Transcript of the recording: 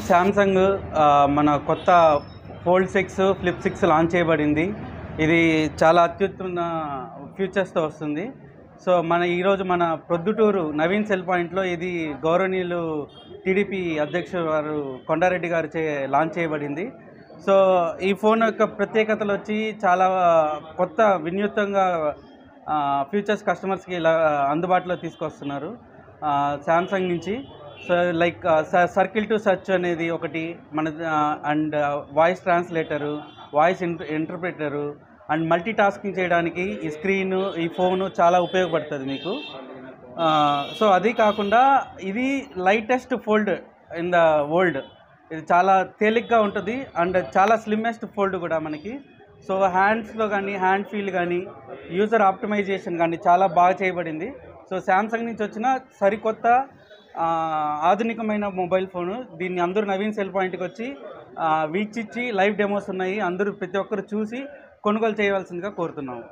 Samsung మన కొత్త fold 6 flip 6 launch చేయబడింది. ఇది చాలా అత్యుత్తమ ఫీచర్స్తో వస్తుంది. సో ఈరోజు మన ప్రొద్దుటూరు నవీన్ సెల్ పాయింట్లో ఇది గౌరవనీయులు టీడీపీ అధ్యక్షుడు వారు కొండారెడ్డి గారిచే లాంచ్ చేయబడింది. సో ఈ ఫోన్ యొక్క ప్రత్యేకతలు వచ్చి చాలా కొత్త వినూత్నంగా ఫీచర్స్ కస్టమర్స్కి ఇలా అందుబాటులో తీసుకొస్తున్నారు శాంసంగ్ నుంచి. So like circle to search అనేది ఒకటి మన and voice translator, voice interpreter and multitasking చేయడానికి ఈ స్క్రీను ఈ ఫోను చాలా ఉపయోగపడుతుంది మీకు. సో అది కాకుండా ఇది lightest fold in the world. ఇది చాలా తేలిగ్గా ఉంటుంది అండ్ చాలా స్లిమ్మెస్ట్ ఫోల్డ్ కూడా మనకి. సో హ్యాండ్స్లో కానీ హ్యాండ్ ఫీల్ కానీ యూజర్ ఆప్టిమైజేషన్ కానీ చాలా బాగా చేయబడింది. సో శాంసంగ్ నుంచి వచ్చిన సరికొత్త ఆధునికమైన మొబైల్ ఫోను. దీన్ని అందరూ నవీన్ సెల్ పాయింట్కి వచ్చి వీక్షించి లైవ్ డెమోస్ ఉన్నాయి, అందరూ ప్రతి ఒక్కరు చూసి కొనుగోలు చేయవలసిందిగా కోరుతున్నాము.